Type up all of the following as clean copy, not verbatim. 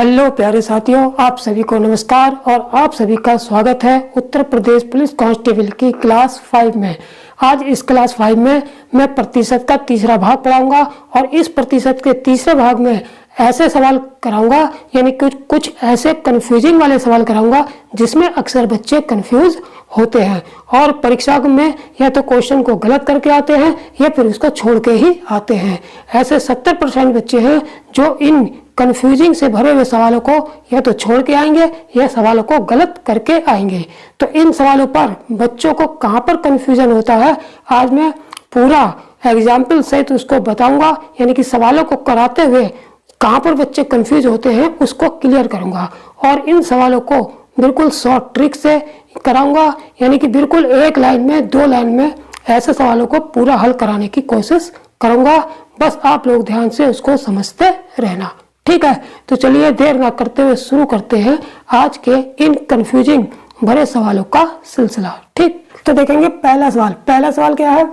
Hello प्यारे साथियों, आप सभी को नमस्कार और आप सभी का स्वागत है उत्तर प्रदेश पुलिस कांस्टेबल की क्लास 5 में। आज इस क्लास 5 में मैं प्रतिशत का तीसरा भाग पढ़ाऊंगा और इस प्रतिशत के तीसरे भाग में ऐसे सवाल कराऊंगा, यानी कुछ ऐसे कंफ्यूजिंग वाले सवाल कराऊंगा जिसमें अक्सर बच्चे कंफ्यूज होते हैं और परीक्षा में या तो क्वेश्चन को गलत करके आते हैं या फिर उसको छोड़ के ही आते हैं। ऐसे 70% बच्चे हैं जो इन कंफ्यूजिंग से भरे हुए सवालों को या तो छोड़ के आएंगे या सवालों को गलत करके आएंगे। तो इन सवालों पर बच्चों को कहाँ पर कंफ्यूजन होता है आज मैं पूरा एग्जाम्पल सहित उसको बताऊंगा, यानी कि सवालों को कराते हुए कहाँ पर बच्चे कंफ्यूज होते हैं उसको क्लियर करूंगा और इन सवालों को बिल्कुल शॉर्ट ट्रिक से कराऊंगा, यानी कि बिल्कुल एक लाइन में 2 लाइन में ऐसे सवालों को पूरा हल कराने की कोशिश करूंगा। बस आप लोग ध्यान से उसको समझते रहना, ठीक है। तो चलिए देर ना करते हुए शुरू करते हैं आज के इन कंफ्यूजिंग भरे सवालों का सिलसिला। ठीक, तो देखेंगे पहला सवाल क्या है।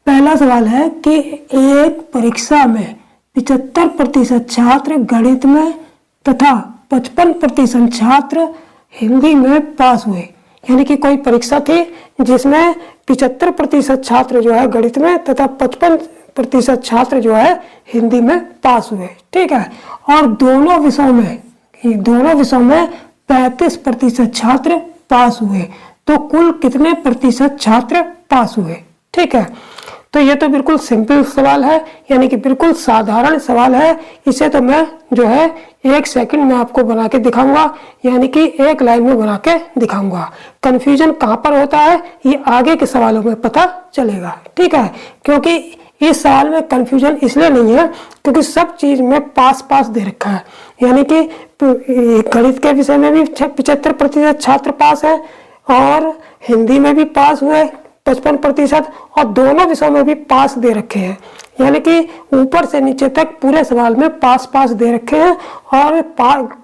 पहला सवाल है कि एक परीक्षा में 75% छात्र गणित में तथा 55% छात्र हिंदी में पास हुए। यानी कि कोई परीक्षा थी जिसमें 75% छात्र जो है गणित में तथा 55% छात्र जो है हिंदी में पास हुए, ठीक है। और दोनों विषयों में 35% छात्र पास हुए। तो कुल कितने प्रतिशत छात्र पास हुए, ठीक है। तो ये तो बिल्कुल सिंपल सवाल है, यानी कि बिल्कुल साधारण सवाल है। इसे तो मैं जो है 1 सेकंड में आपको बना के दिखाऊंगा, यानी कि एक लाइन में बना के दिखाऊंगा। कंफ्यूजन कहाँ पर होता है ये आगे के सवालों में पता चलेगा, ठीक है। क्योंकि इस सवाल में कंफ्यूजन इसलिए नहीं है क्योंकि सब चीज में पास दे रखा है, यानी कि गणित के विषय में भी 75% छात्र पास है और हिंदी में भी पास हुए 55% और दोनों विषयों में भी पास दे रखे हैं, यानी कि ऊपर से नीचे तक पूरे सवाल में पास दे रखे हैं। और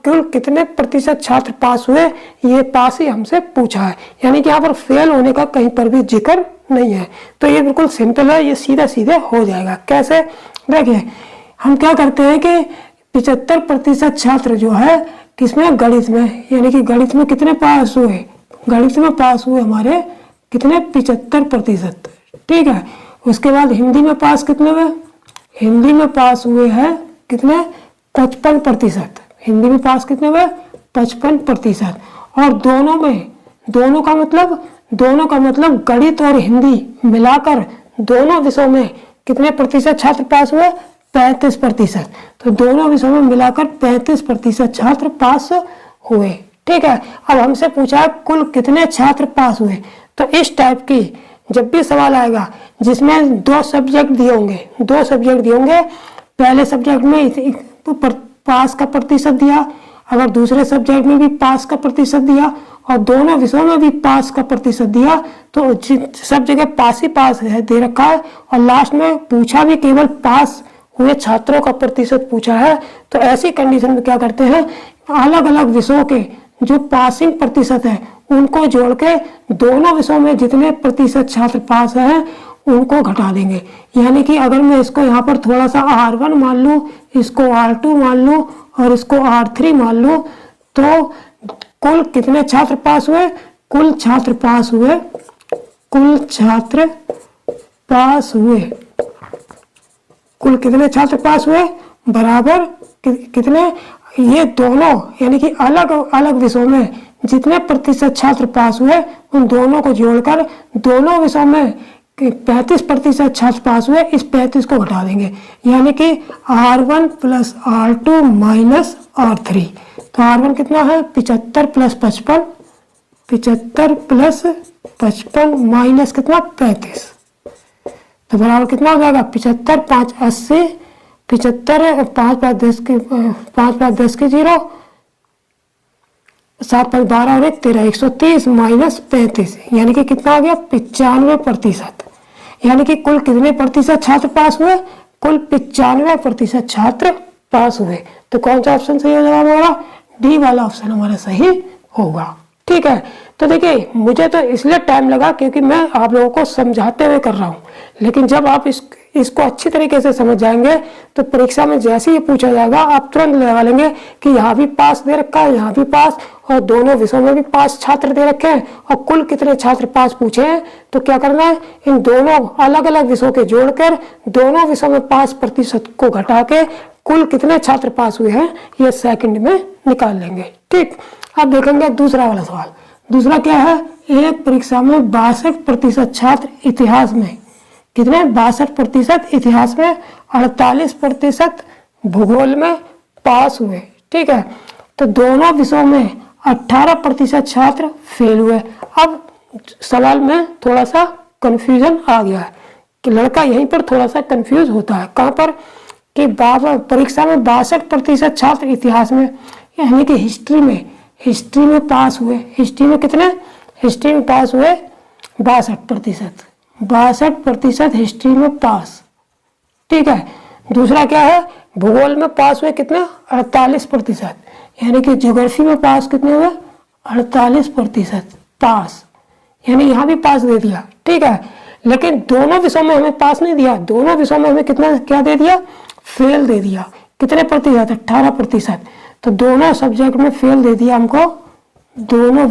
कुल कितने प्रतिशत छात्र पास हुए ये पास ही हमसे पूछा है, यानी कि यहाँ पर फेल होने का कहीं पर भी जिक्र नहीं है। तो ये बिल्कुल सिंपल है, ये सीधे हो जाएगा। कैसे, देखिए हम क्या करते हैं कि 75% छात्र जो है किसमें, गणित में, यानी कि गणित में कितने पास हुए, गणित में पास हुए हमारे कितने 75%, ठीक है। उसके बाद हिंदी में पास कितने हुए, हिंदी में पास हुए हैं कितने 55%, हिंदी में पास कितने हुए 55%। और दोनों का मतलब गणित और हिंदी मिलाकर दोनों विषयों में कितने प्रतिशत छात्र पास हुए 35%। तो दोनों विषयों में मिलाकर 35% छात्र पास हुए, ठीक है। अब हमसे पूछा है कुल कितने छात्र पास हुए। तो इस टाइप की जब भी सवाल आएगा जिसमें 2 सब्जेक्ट दिए होंगे, पहले सब्जेक्ट में पास का प्रतिशत दिया, अगर दूसरे सब्जेक्ट में भी पास का प्रतिशत दिया और दोनों विषयों में भी पास का प्रतिशत दिया, तो सब जगह पास ही पास है दे रखा है और लास्ट में पूछा भी केवल पास हुए छात्रों का प्रतिशत पूछा है। तो ऐसी कंडीशन में क्या करते हैं, अलग अलग विषयों के जो पासिंग प्रतिशत है उनको जोड़ के दोनों विषयों में जितने प्रतिशत छात्र पास हैं उनको घटा देंगे। यानी कि अगर मैं इसको यहाँ पर थोड़ा सा R1 मान लूँ, इसको R2 मान लूँ और इसको R3 मान लूँ, तो कुल कितने छात्र पास हुए, कुल छात्र पास हुए बराबर कितने, ये दोनों यानी कि अलग अलग विषयों में जितने प्रतिशत छात्र पास हुए उन दोनों को जोड़कर दोनों विषयों में 35% छात्र पास हुए, इस 35 को घटा देंगे, यानी कि R1 + R2 - R3। तो R1 कितना है 75 + 55, 75 + 55 माइनस कितना 35, तो बराबर कितना हो जाएगा 75, 5 80, 75, 5 5 10 के 0, 7 5 12 और 1 13, 130 माइनस 35, यानी कि कितना आ गया 95%। यानी कि कुल कितने प्रतिशत छात्र पास हुए, कुल 95% छात्र पास हुए। तो कौन सा ऑप्शन सही हो जाएगा हमारा, डी वाला ऑप्शन हमारा सही होगा, ठीक है। तो देखिए मुझे तो इसलिए टाइम लगा क्योंकि मैं आप लोगों को समझाते हुए कर रहा हूँ, लेकिन जब आप इसको अच्छी तरीके से समझ जाएंगे तो परीक्षा में जैसे ही पूछा जाएगा आप तुरंत लगा लेंगे कि यहाँ भी पास दे रखा है, यहाँ भी पास, और दोनों विषयों में भी पास छात्र दे रखे हैं और कुल कितने छात्र पास पूछे हैं। तो क्या करना है, इन दोनों अलग अलग विषयों के जोड़कर दोनों विषयों में पास प्रतिशत को घटा के कुल कितने छात्र पास हुए हैं ये सेकंड में निकाल लेंगे। ठीक, अब देखेंगे दूसरा वाला सवाल। दूसरा क्या है, एक परीक्षा में 62% छात्र इतिहास में कितने, 62% इतिहास में, 48% भूगोल में पास हुए। ठीक है, तो दोनों विषयों में 18% छात्र फेल हुए। अब सवाल में थोड़ा सा कंफ्यूजन आ गया है कि लड़का यहीं पर थोड़ा सा कंफ्यूज होता है। कहाँ पर कि परीक्षा में 62% छात्र इतिहास में यानी कि हिस्ट्री में पास हुए। हिस्ट्री में कितने, हिस्ट्री में पास हुए 62% हिस्ट्री में पास। ठीक है, दूसरा क्या है, भूगोल में पास हुए कितने, 48%, यानी कि ज्योग्राफी में पास कितने हुए, 48% पास, यानी यहाँ भी पास दे दिया। ठीक है, लेकिन दोनों विषयों में हमें पास नहीं दिया, दोनों विषयों में हमें कितना क्या दे दिया, फेल दे दिया। कितने प्रतिशत, 18%। तो दोनों सब्जेक्ट में फेल दे दिया हमको, दोनों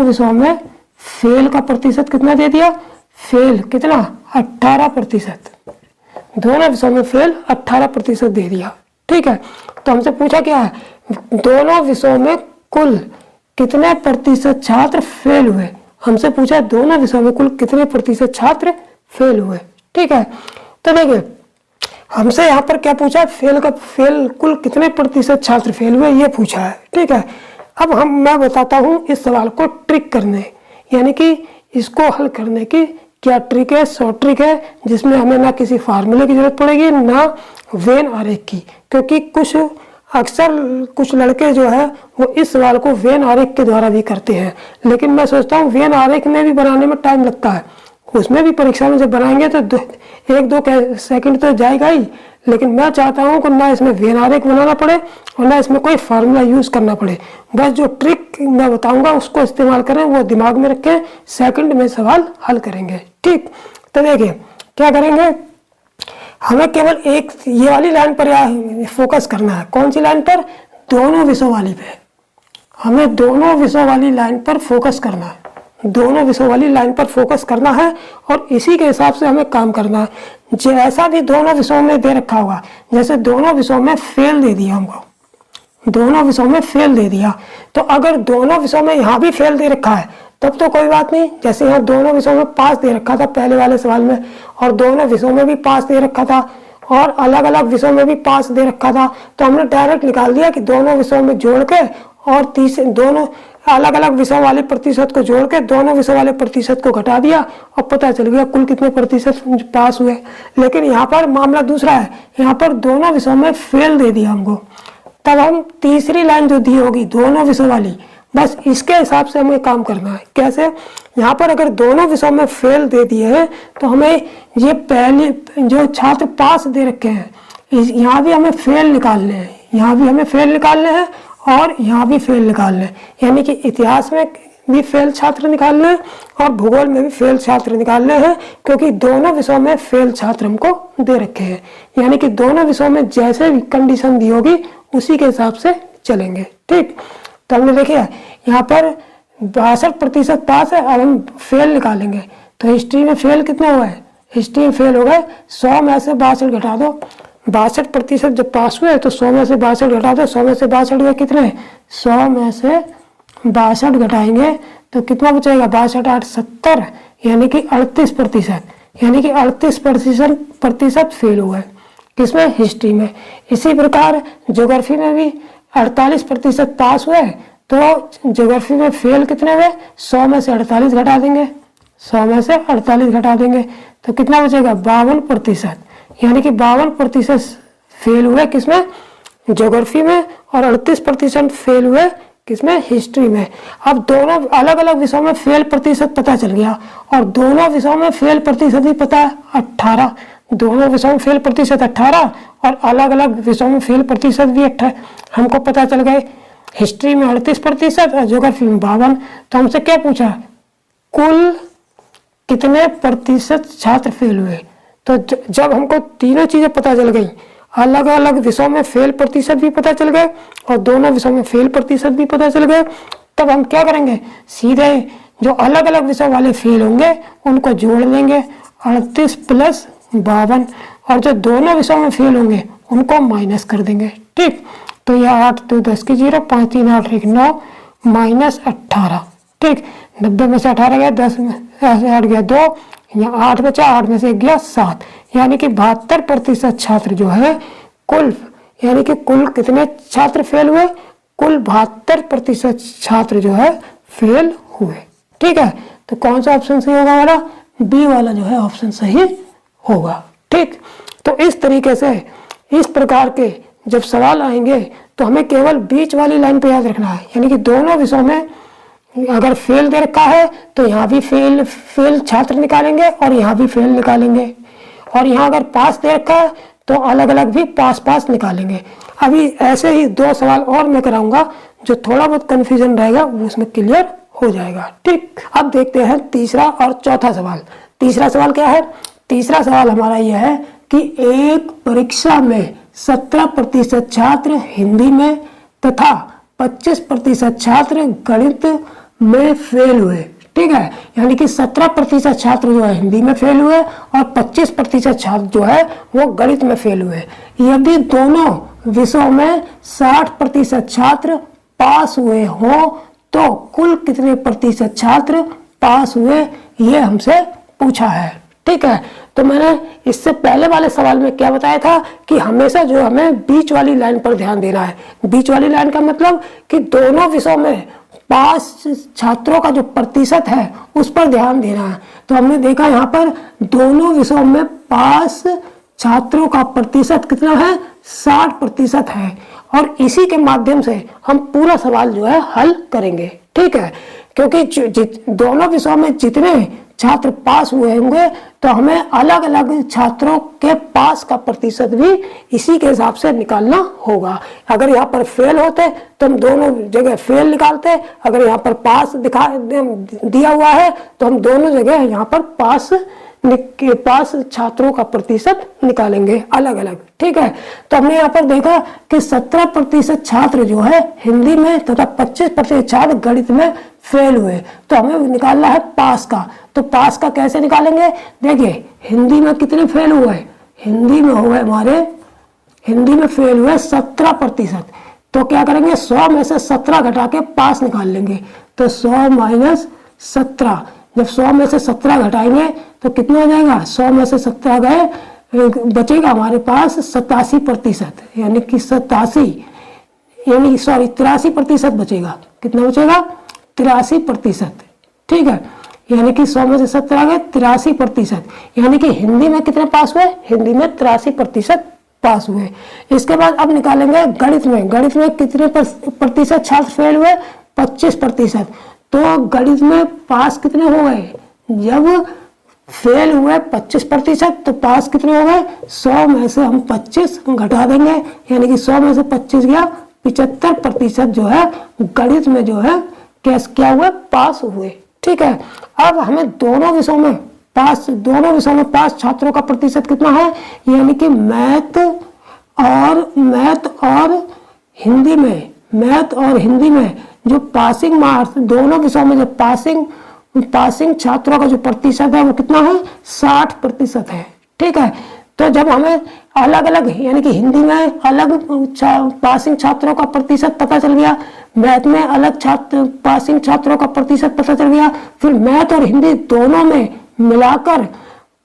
विषयों में फेल का प्रतिशत कितना दे दिया, फेल कितना, 18%। दोनों विषयों में फेल 18% दे दिया। ठीक है, तो हमसे पूछा क्या है, दोनों विषयों में कुल कितने प्रतिशत छात्र फेल हुए। हमसे पूछा दोनों विषयों में कुल कितने प्रतिशत छात्र फेल हुए। ठीक है, तो देखिए हमसे यहाँ पर क्या पूछा, फेल कुल कितने प्रतिशत छात्र फेल हुए ये पूछा है। ठीक है, अब मैं बताता हूँ इस सवाल को ट्रिक करने, यानी कि इसको हल करने की क्या ट्रिक है, शॉर्ट ट्रिक है, जिसमें हमें ना किसी फार्मूले की जरूरत पड़ेगी ना वेन आरेख की, क्योंकि अक्सर कुछ लड़के जो है वो इस सवाल को वेन आरेख के द्वारा भी करते हैं, लेकिन मैं सोचता हूँ वेन आरेख में भी बनाने में टाइम लगता है, उसमें भी परीक्षा में जब बनाएंगे तो 1-2 सेकंड तो जाएगा ही, लेकिन मैं चाहता हूँ कि ना इसमें वेन आरेख बनाना पड़े और ना इसमें कोई फार्मूला यूज करना पड़े। बस जो ट्रिक मैं बताऊंगा उसको इस्तेमाल करें, वो दिमाग में रखें, सेकंड में सवाल हल करेंगे। ठीक, तो देखिए क्या करेंगे, हमें केवल एक ये वाली लाइन पर फोकस करना है। कौन सी लाइन पर, दोनों विषयों वाली पे, हमें दोनों विषयों वाली लाइन पर फोकस करना है, दोनों विषयों वाली लाइन पर फोकस करना है और इसी के हिसाब से हमें काम करना है। जैसा भी दोनों विषयों में दे रखा होगा, जैसे दोनों विषयों में फेल दे दिया हमको, दोनों विषयों में फेल दे दिया, तो अगर दोनों विषयों में यहाँ भी फेल दे रखा है तब तो कोई बात नहीं। जैसे यहाँ दोनों विषयों में पास दे रखा था पहले वाले सवाल में, और दोनों विषयों में भी पास दे रखा था और अलग अलग विषयों में भी पास दे रखा था, तो हमने डायरेक्ट निकाल दिया कि दोनों विषयों में जोड़ के और दोनों अलग अलग विषयों वाले प्रतिशत को जोड़ के दोनों विषयों वाले प्रतिशत को घटा दिया और पता चल गया कुल कितने प्रतिशत पास हुए। लेकिन यहाँ पर मामला दूसरा है, यहाँ पर दोनों विषयों में फेल दे दिया हमको, तब हम तीसरी लाइन जो दी होगी दोनों विषयों वाली, बस इसके हिसाब से हमें काम करना है। कैसे, यहाँ पर अगर दोनों विषयों में फेल दे दिए हैं तो हमें ये पहले जो छात्र पास दे रखे हैं यहाँ भी हमें फेल निकालने हैं, यहाँ भी हमें फेल निकालने हैं और यहाँ भी फेल निकालने हैं, यानी कि इतिहास में भी फेल छात्र निकालने हैं और भूगोल में भी फेल छात्र निकालने हैं, क्योंकि दोनों विषयों में फेल छात्र हमको दे रखे हैं। यानी कि दोनों विषयों में जैसे भी कंडीशन दी होगी उसी के हिसाब से चलेंगे। ठीक, तो हमने देखिए यहाँ पर 62% पास है, अब हम फेल निकालेंगे। तो हिस्ट्री में फेल कितना हुआ है, हिस्ट्री में फेल हो गए 100 में से 62 घटा दो, 62% जब पास हुए तो 100 में से 62 घटा दो, 100 में से 62 हुए कितने, 100 में से 62 घटाएंगे तो कितना बचेगा, 62 8 70, यानी कि 38%, यानी कि 38% फेल हुए किसमें, हिस्ट्री में। इसी प्रकार ज्योग्राफी में भी 48% पास हुए, तो ज्योग्राफी में फेल कितने हुए, 100 में से 48 घटा देंगे, 100 में से 48 घटा देंगे तो कितना बचेगा, 52%, यानी कि 52% फेल हुए किसमें, ज्योग्राफी में, और 38% फेल हुए किसमें, हिस्ट्री में। अब दोनों अलग अलग विषयों में फेल प्रतिशत पता चल गया और दोनों विषयों में फेल प्रतिशत भी पता है 18, दोनों विषयों में फेल प्रतिशत 18 और अलग अलग विषयों में फेल प्रतिशत भी 18 हमको पता चल गए। हिस्ट्री में 38% और ज्योग्राफी में 52। तो हमसे क्या पूछा, कुल कितने प्रतिशत छात्र फेल हुए। तो जब हमको तीनों चीजें पता चल गई, अलग अलग विषयों में फेल प्रतिशत भी पता चल गए और दोनों विषयों में फेल प्रतिशत भी पता चल गए, तब हम क्या करेंगे, सीधे जो अलग अलग विषय वाले फेल होंगे उनको जोड़ लेंगे 38 प्लस 52, और जो दोनों विषयों में फेल होंगे उनको माइनस कर देंगे। ठीक, तो यह 8 2 10 की 0, 5 3 8 1 9 माइनस 18। ठीक, 90 में से 18 गया, 10 में से 8 गया 2, यहाँ 8 बचा, 8 में से 1 गया 7, यानी कि 72% छात्र जो है कुल, यानी कि कुल कितने छात्र फेल हुए, कुल 72% छात्र जो है फेल हुए। ठीक है, तो कौन सा ऑप्शन सही होगा हमारा, बी वाला जो है ऑप्शन सही होगा। ठीक, तो इस तरीके से इस प्रकार के जब सवाल आएंगे तो हमें केवल बीच वाली लाइन पे याद रखना है, यानी कि दोनों विषयों में अगर फेल दे रखा है तो यहाँ भी फेल छात्र निकालेंगे और यहाँ भी फेल निकालेंगे, और यहाँ अगर पास दे रखा है तो अलग अलग भी पास निकालेंगे। अभी ऐसे ही 2 सवाल और मैं कराऊंगा, जो थोड़ा बहुत कंफ्यूजन रहेगा वो उसमें क्लियर हो जाएगा। ठीक, अब देखते हैं तीसरा और चौथा सवाल। तीसरा सवाल क्या है, तीसरा सवाल हमारा यह है कि एक परीक्षा में 17% छात्र हिंदी में तथा 25% छात्र गणित में फेल हुए। ठीक है, यानी कि 17% छात्र जो है हिंदी में फेल हुए और 25% छात्र जो है वो गणित में फेल हुए। यदि दोनों विषयों में 60% छात्र पास हुए हो तो कुल कितने प्रतिशत छात्र पास हुए, ये हमसे पूछा है। ठीक है, तो मैंने इससे पहले वाले सवाल में क्या बताया था कि हमेशा जो हमें बीच वाली लाइन पर ध्यान देना है। बीच वाली लाइन का मतलब कि दोनों विषयों में पास छात्रों का जो प्रतिशत है उस पर ध्यान देना है। तो हमने देखा यहाँ पर दोनों विषयों में पास छात्रों का प्रतिशत कितना है, 60% है, और इसी के माध्यम से हम पूरा सवाल जो है हल करेंगे। ठीक है, क्योंकि दोनों विषयों में जितने छात्र पास हुए होंगे तो हमें अलग अलग छात्रों के पास का प्रतिशत भी इसी के हिसाब से निकालना होगा। अगर यहाँ पर फेल होते तो हम दोनों जगह फेल निकालते, अगर यहाँ पर पास दिया हुआ है तो हम दोनों जगह यहाँ पर पास छात्रों का प्रतिशत निकालेंगे अलग अलग। ठीक है, तो हमने यहाँ पर देखा कि 17% छात्र जो है हिंदी में तथा 25% छात्र गणित में फेल हुए, तो हमें निकालना है पास का। तो पास का कैसे निकालेंगे, देखिए हिंदी में कितने फेल हुए, हिंदी में हुए हमारे, हिंदी में फेल हुए 17%, तो क्या करेंगे 100 में से 17 घटा के पास निकाल लेंगे। तो 100 माइनस 17, जब 100 में से 17 घटाएंगे तो कितना हो जाएगा, 100 में से 17 गए, बचेगा हमारे पास 87%, यानी कि 83% बचेगा। कितना बचेगा, 83%। ठीक है, यानी कि 100 में से 17 गए 83%, यानी कि हिंदी में कितने पास हुए, हिंदी में 83% पास हुए। इसके बाद अब निकालेंगे गणित में। गणित में कितने प्रतिशत छात्र फेल हुए, 25%। तो गणित में पास कितने हो गए, जब फेल हुए 25% तो पास कितने हो गए, 100 में से हम 25 घटा देंगे, यानी कि 100 में से 25 गया, 75% जो है गणित में जो है क्या हुए, पास हुए। ठीक है, अब हमें दोनों विषयों में पास छात्रों का प्रतिशत कितना है, यानी कि मैथ और हिंदी में जो पासिंग मार्क्स, दोनों विषयों में जो पासिंग छात्रों का जो प्रतिशत है वो कितना है, 60% है। ठीक है, तो जब हमें अलग अलग, यानी कि हिंदी में अलग पासिंग छात्रों का प्रतिशत पता चल गया, मैथ में अलग पासिंग छात्रों का प्रतिशत पता चल गया, फिर मैथ और हिंदी दोनों में मिलाकर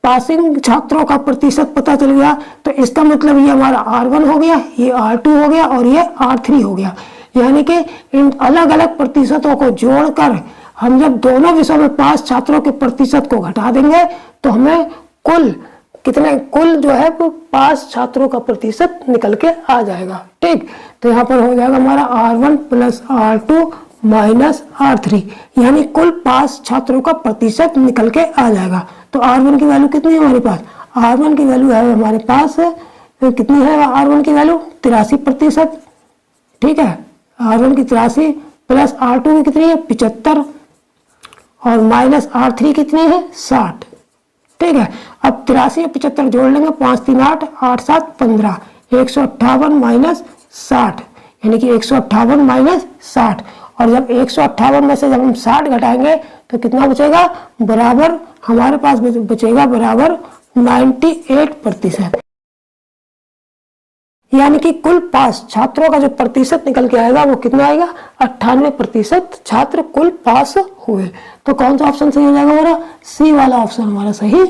पासिंग छात्रों का प्रतिशत पता चल गया, तो इसका मतलब ये हमारा R1 हो गया, ये R2 हो गया और ये R3 हो गया। यानी कि इन अलग अलग प्रतिशतों को जोड़कर हम जब दोनों विषयों में पास छात्रों के प्रतिशत को घटा देंगे तो हमें कुल जो है वो पास छात्रों का प्रतिशत निकल के आ जाएगा। ठीक, तो यहाँ पर हो जाएगा हमारा R1 plus R2 minus R3, यानी कुल पास छात्रों का प्रतिशत निकल के आ जाएगा। तो R1 की वैल्यू कितनी है हमारे पास, R1 की वैल्यू है हमारे पास कितनी है, R1 की वैल्यू 83%। ठीक है, R1 की 83 प्लस R2 की कितनी है, 75, और माइनस R3 कितनी है 60। ठीक है, अब 83 और 75 जोड़ लेंगे, 5 3 8, 8 7 15, 158 माइनस 60, यानी कि 158 माइनस 60। और जब 158 में से जब हम 60 घटाएंगे तो कितना बचेगा, बराबर हमारे पास बचेगा बराबर 98%। यानी कि कुल पास छात्रों का जो प्रतिशत निकल के आएगा वो कितना आएगा, 98% छात्र कुल पास हुए। तो कौन सा ऑप्शन सही हो जाएगा हमारा, सी वाला ऑप्शन हमारा सही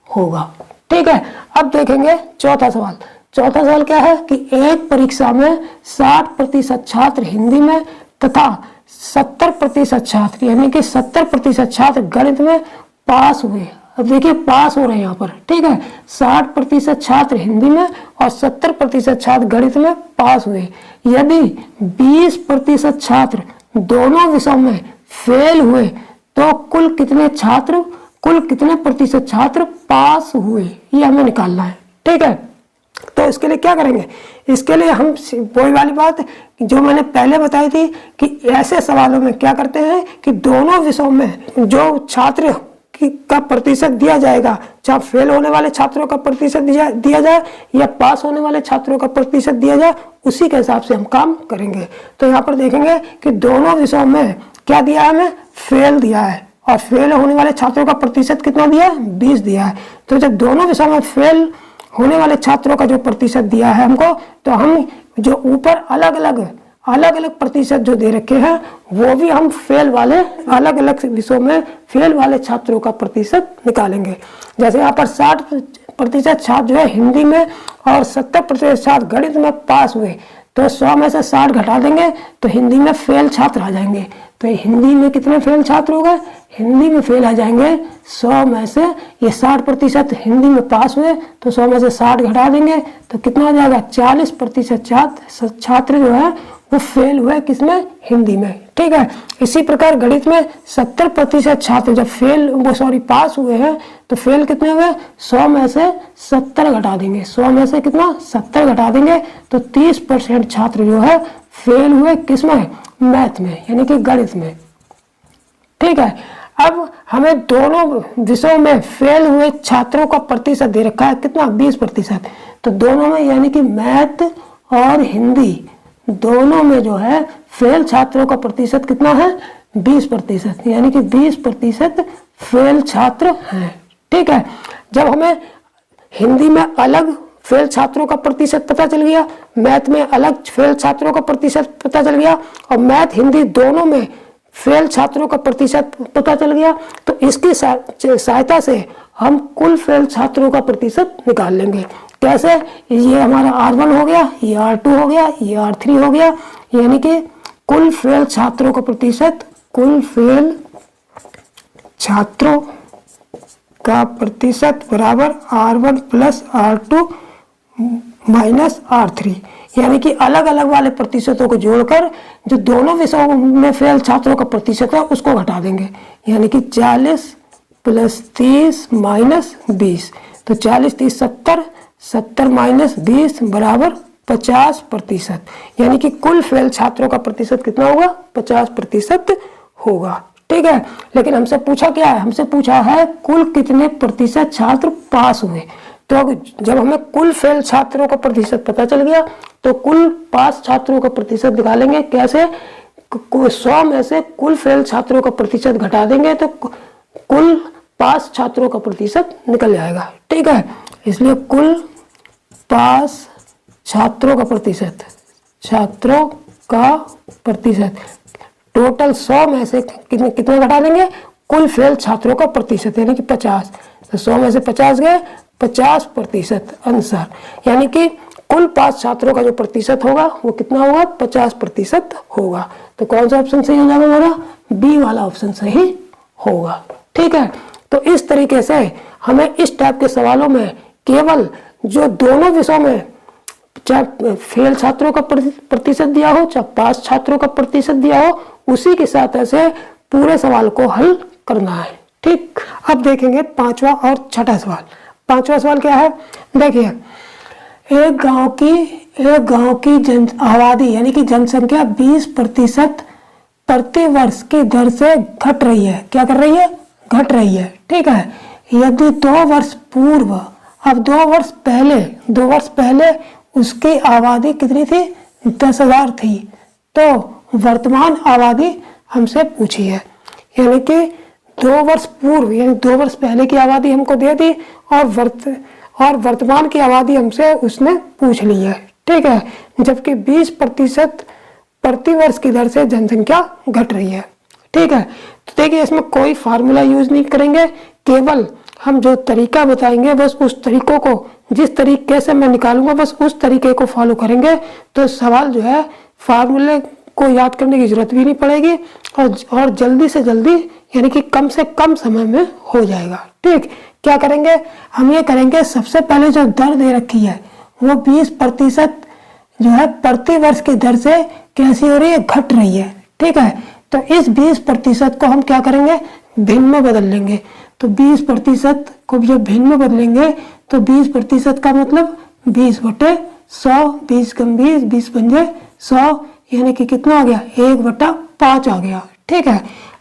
होगा। ठीक है, अब देखेंगे चौथा सवाल। चौथा सवाल क्या है कि एक परीक्षा में 60% छात्र हिंदी में तथा 70% छात्र यानी कि 70% छात्र गणित में पास हुए। अब देखिए पास हो रहे हैं यहाँ पर। ठीक है, 60% छात्र हिंदी में और 70% छात्र गणित में पास हुए। यदि 20% छात्र दोनों विषयों में फेल हुए तो कुल कितने प्रतिशत छात्र पास हुए, ये हमें निकालना है। ठीक है, तो इसके लिए क्या करेंगे, इसके लिए हम वही वाली बात जो मैंने पहले बताई थी कि ऐसे सवालों में क्या करते हैं कि दोनों विषयों में जो छात्र का प्रतिशत दिया जाएगा, चाहे फेल होने वाले छात्रों का प्रतिशत दिया जाए या पास होने वाले छात्रों का प्रतिशत दिया जाए, उसी के हिसाब से हम काम करेंगे। तो यहाँ पर देखेंगे कि दोनों विषयों में क्या दिया है, हमें फेल दिया है और फेल होने वाले छात्रों का प्रतिशत कितना दिया है, 20 दिया है। तो जब दोनों विषयों में फेल होने वाले छात्रों का जो प्रतिशत दिया है हमको, तो हम जो ऊपर अलग अलग प्रतिशत जो दे रखे हैं वो भी हम फेल वाले अलग अलग विषयों में फेल वाले छात्रों का प्रतिशत निकालेंगे। जैसे यहाँ पर 60% छात्र जो है हिंदी में और 70% छात्र गणित में पास हुए, तो 100 में से 60 घटा देंगे तो हिंदी में फेल छात्र आ जाएंगे। तो हिंदी में कितने फेल छात्र हो गए, हिंदी में फेल आ जाएंगे 100 में से, ये 60% हिंदी में पास हुए तो 100 में से 60 घटा देंगे तो कितना आ जाएगा, 40% छात्र जो है वो फेल हुए किसमें, हिंदी में। ठीक है, इसी प्रकार गणित में 70% छात्र जब पास हुए हैं तो फेल कितने हुए, 100 में से 70 घटा देंगे, 100 में से कितना 70 घटा देंगे तो 30% छात्र जो है फेल हुए किसमें, मैथ में यानी कि गणित में। ठीक है, अब हमें दोनों विषयों में फेल हुए छात्रों का प्रतिशत दे रखा है कितना, 20%। तो दोनों में यानी कि मैथ और हिंदी दोनों में जो है फेल छात्रों का प्रतिशत कितना है, 20%, यानी कि 20% फेल छात्र हैं। ठीक है, जब हमें हिंदी में अलग फेल छात्रों का प्रतिशत पता चल गया, मैथ में अलग फेल छात्रों का प्रतिशत पता चल गया और मैथ हिंदी दोनों में फेल छात्रों का प्रतिशत पता चल गया, तो इसकी सहायता से हम कुल फेल छात्रों का प्रतिशत निकाल लेंगे। कैसे, ये हमारा R1 हो गया, ये R2 हो गया, ये R3 हो गया, यानी कि कुल फेल छात्रों का प्रतिशत, कुल फेल छात्रों का प्रतिशत बराबर R1 plus R2 minus R3, यानी कि अलग अलग वाले प्रतिशतों को जोड़कर जो दोनों विषयों में फेल छात्रों का प्रतिशत है उसको घटा देंगे, यानी कि 40 प्लस 30 माइनस 20, तो 40 30 70, 70 माइनस 20 बराबर 50%, यानी कि कुल फेल छात्रों का प्रतिशत कितना होगा, 50% होगा। ठीक है, लेकिन हमसे पूछा क्या है, हमसे पूछा है कुल कितने प्रतिशत छात्र पास हुए। तो जब हमें कुल फेल छात्रों का प्रतिशत पता चल गया तो कुल पास छात्रों का प्रतिशत निकालेंगे। कैसे, 100 में से कुल फेल छात्रों का प्रतिशत घटा देंगे तो कुल पास छात्रों का प्रतिशत निकल जाएगा। ठीक है, इसलिए कुल पास छात्रों का प्रतिशत टोटल 100 में से कितने घटा देंगे, कुल फेल छात्रों का प्रतिशत यानी कि 50, तो 100 में से 50 गए, 50% आंसर, यानी कि कुल पास छात्रों का जो प्रतिशत होगा वो कितना होगा, 50% होगा। तो कौन सा ऑप्शन सही हो जाएगा हमारा, बी वाला ऑप्शन सही होगा। ठीक है, तो इस तरीके से हमें इस टाइप के सवालों में केवल जो दोनों विषयों में चाहे फेल छात्रों का प्रतिशत दिया हो चाहे पास छात्रों का प्रतिशत दिया हो, उसी के साथ से पूरे सवाल को हल करना है। ठीक, अब देखेंगे पांचवा और छठा सवाल। पांचवा सवाल क्या है, देखिए एक गांव की आबादी यानी कि जनसंख्या 20% प्रति वर्ष की दर से घट रही है। क्या कर रही है? घट रही है। ठीक है। यदि 2 वर्ष पूर्व, अब 2 वर्ष पहले उसकी आबादी कितनी थी? 10,000 थी। तो वर्तमान आबादी हमसे पूछी है, यानी कि 2 वर्ष पूर्व यानी 2 वर्ष पहले की आबादी हमको दे दी और वर्तमान की आबादी हमसे उसने पूछ ली है। ठीक है। जबकि 20% प्रति वर्ष की दर से जनसंख्या घट रही है। ठीक है। तो देखिए, इसमें कोई फार्मूला यूज नहीं करेंगे, केवल हम जो तरीका बताएंगे बस उस तरीकों को, जिस तरीके से मैं निकालूंगा बस उस तरीके को फॉलो करेंगे। तो सवाल जो है फार्मूले को याद करने की जरूरत भी नहीं पड़ेगी और जल्दी से जल्दी यानी कि कम से कम समय में हो जाएगा। ठीक। क्या करेंगे? हम ये करेंगे, सबसे पहले जो दर दे रखी है वो 20% जो है प्रति वर्ष की दर से कैसी हो रही है? घट रही है। ठीक है। तो इस 20% को हम क्या करेंगे? भिन्न में बदल लेंगे। तो 20% को जब भिन्न में बदलेंगे तो 20% का मतलब 20/100, 20 कम 20, 20 पंजे 100, यानी कि कितना आ गया? 1/5 आ गया। ठीक है।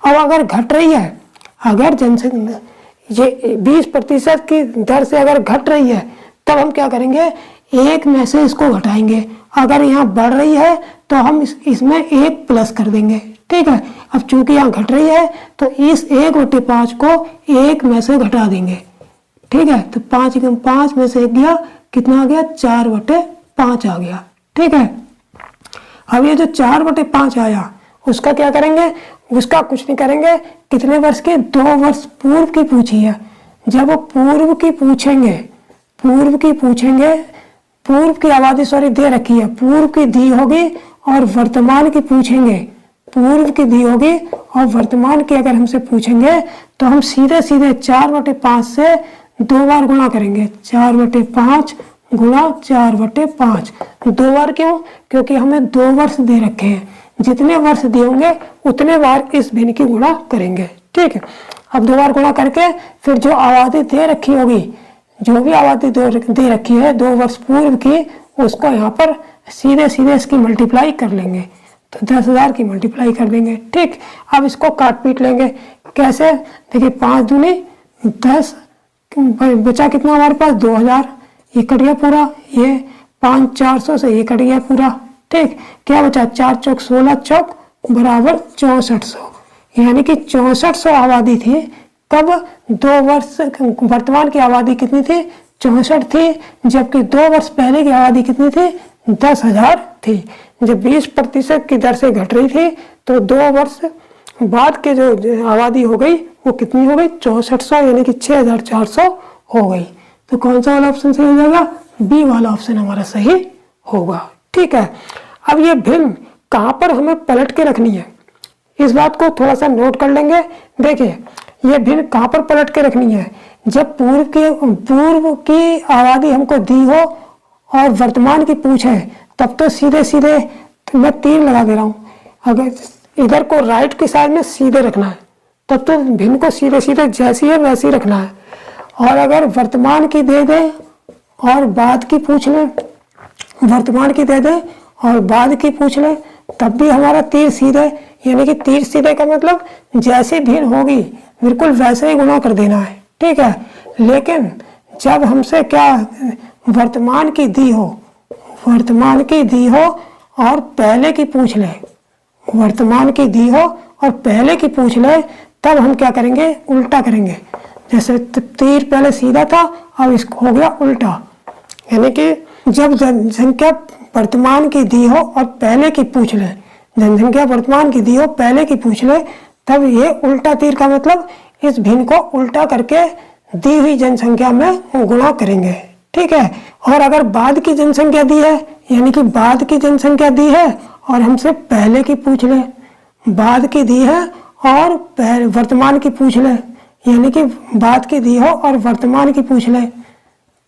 अब अगर घट रही है, अगर जनसंख्या ये 20% की दर से अगर घट रही है, तब हम क्या करेंगे? 1 में से इसको घटाएंगे। अगर यहाँ बढ़ रही है तो हम इसमें 1 प्लस कर देंगे। ठीक है। अब चूंकि यहाँ घट रही है तो इस 1/5 को 1 में से घटा देंगे। ठीक है। तो 5 में से 1 गया, कितना आ गया? 4/5 आ गया। ठीक है। अब ये जो 4/5 आया उसका क्या करेंगे? उसका कुछ नहीं करेंगे। कितने वर्ष के? 2 वर्ष पूर्व की पूछी है। जब वो पूर्व की आबादी दे रखी है, पूर्व की दी होगी और वर्तमान की पूछेंगे, पूर्व की दी होगी और वर्तमान की अगर हमसे पूछेंगे तो हम सीधे 4/5 से 2 बार गुणा करेंगे। 4/5 गुणा 4/5, 2 बार क्यों? क्योंकि हमें 2 वर्ष दे रखे हैं, जितने वर्ष दिए होंगे उतने बार इस भिन्न की गुणा करेंगे। ठीक है। अब 2 बार गुणा करके फिर जो आबादी दे रखी होगी, जो भी आबादी दे रखी है 2 वर्ष पूर्व की, उसको यहाँ पर सीधे इसकी मल्टीप्लाई कर लेंगे। तो 10,000 की मल्टीप्लाई कर देंगे। ठीक। अब इसको काट पीट लेंगे। कैसे? देखिए, 5 दूनी 10, बचा कितना हमारे पास? 2,000। ये कट गया पूरा, ये 5 400 से ये कट गया पूरा। ठीक। क्या बचा? 4 चौक 16 चौक बराबर 6400, यानी कि 6400 आबादी थी। कब? 2 वर्ष। वर्तमान की आबादी कितनी थी? 64 थी, जबकि 2 वर्ष पहले की आबादी कितनी थी? 10,000 थी। जब 20% की दर से घट रही थी तो 2 वर्ष बाद के जो आबादी हो गई वो कितनी हो गई? 6400, यानी कि 6,400 हो गई। तो कौन सा वाला ऑप्शन सही हो जाएगा? बी वाला ऑप्शन हमारा सही होगा। ठीक है। अब ये भिन्न कहाँ पर हमें पलट के रखनी है, इस बात को थोड़ा सा नोट कर लेंगे। देखिए, ये भिन्न कहाँ पर पलट के रखनी है? जब पूर्व की आबादी हमको दी हो और वर्तमान की पूछ है, तब तो सीधे मैं तीर लगा दे रहा हूँ। अगर इधर को राइट की साइड में सीधे रखना है, तब तो भिन्न को सीधे जैसी है वैसी रखना है। और अगर वर्तमान की दे दे और बाद की पूछ ले, वर्तमान की दे दे और बाद की पूछ ले, तब भी हमारा तीर सीधे, यानी कि तीर सीधे का मतलब जैसे भिन्न होगी बिल्कुल वैसे ही गुणा कर देना है। ठीक है। लेकिन जब हमसे क्या वर्तमान की दी हो और पहले की पूछ ले, वर्तमान की दी हो और पहले की पूछ ले, तब हम क्या करेंगे? उल्टा करेंगे। जैसे तीर पहले सीधा था, अब इसको हो गया उल्टा। यानी कि जब जनसंख्या वर्तमान की दी हो और पहले की पूछ ले, जनसंख्या वर्तमान की दी हो पहले की पूछ ले, तब ये उल्टा तीर का मतलब इस भिन्न को उल्टा करके दी हुई जनसंख्या में गुणा करेंगे। ठीक है। और अगर बाद की जनसंख्या दी है, यानी कि बाद की जनसंख्या दी है और हमसे पहले की पूछ ले, बाद की दी है और वर्तमान की पूछ ले, यानी कि बाद की दी हो और वर्तमान की पूछ ले,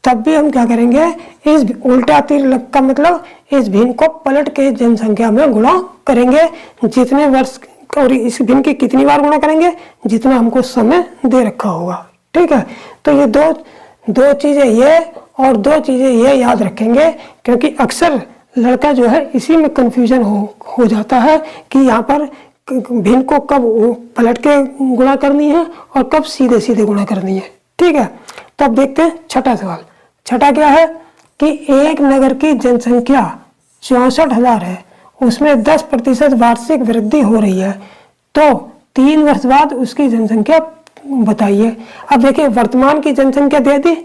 तब भी हम क्या करेंगे? इस उल्टा तीर का मतलब इस भिन्न को पलट के जनसंख्या में गुणा करेंगे। जितने वर्ष और इस भिन्न की कितनी बार गुणा करेंगे? जितना हमको समय दे रखा होगा। ठीक है। तो ये दो चीजें ये और 2 चीजें ये याद रखेंगे, क्योंकि अक्सर लड़का जो है इसी में कंफ्यूजन हो जाता है कि यहाँ पर भिन्न को कब पलट के गुणा करनी है और कब सीधे सीधे गुणा करनी है। ठीक है, तो अब देखते हैं छठा सवाल। छठा क्या है कि एक नगर की जनसंख्या 64,000 है, उसमें 10% वार्षिक वृद्धि हो रही है, तो 3 वर्ष बाद उसकी जनसंख्या बताइए। अब देखिए वर्तमान की जनसंख्या दे दी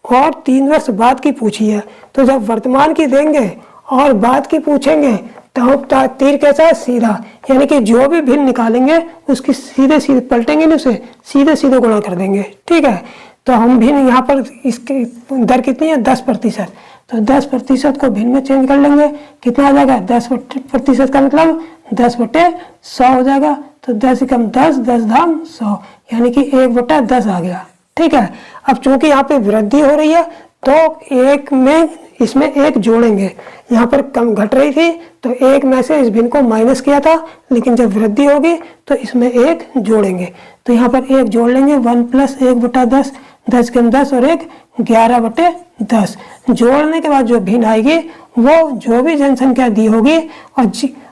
और 3 वर्ष बाद की पूछी है, तो जब वर्तमान की देंगे और बाद की पूछेंगे तो हम तीर कैसा है, सीधा, यानी कि जो भी भिन्न निकालेंगे उसकी सीधे सीधे पलटेंगे नहीं, उसे सीधे सीधे गुणा कर देंगे। ठीक है, तो हम भिन्न यहाँ पर इसकी दर कितनी है 10%, तो 10% को भिन्न में चेंज कर लेंगे, कितना आ जाएगा 10% का मतलब 10/100 हो जाएगा, तो 10 कम 10, 10 धाम 100, यानी कि 1/10 आ गया। ठीक है, अब चूंकि यहाँ पे वृद्धि हो रही है तो एक में इसमें एक जोड़ेंगे, यहाँ पर कम घट रही थी तो एक में से इस भिन्न को माइनस किया था, लेकिन जब वृद्धि होगी तो इसमें एक जोड़ेंगे, तो यहाँ पर एक जोड़ लेंगे 1 + 1/10, 10 कम 10 और 1 11/10। जोड़ने के बाद जो भिन्न आएगी वो जो भी जनसंख्या दी होगी और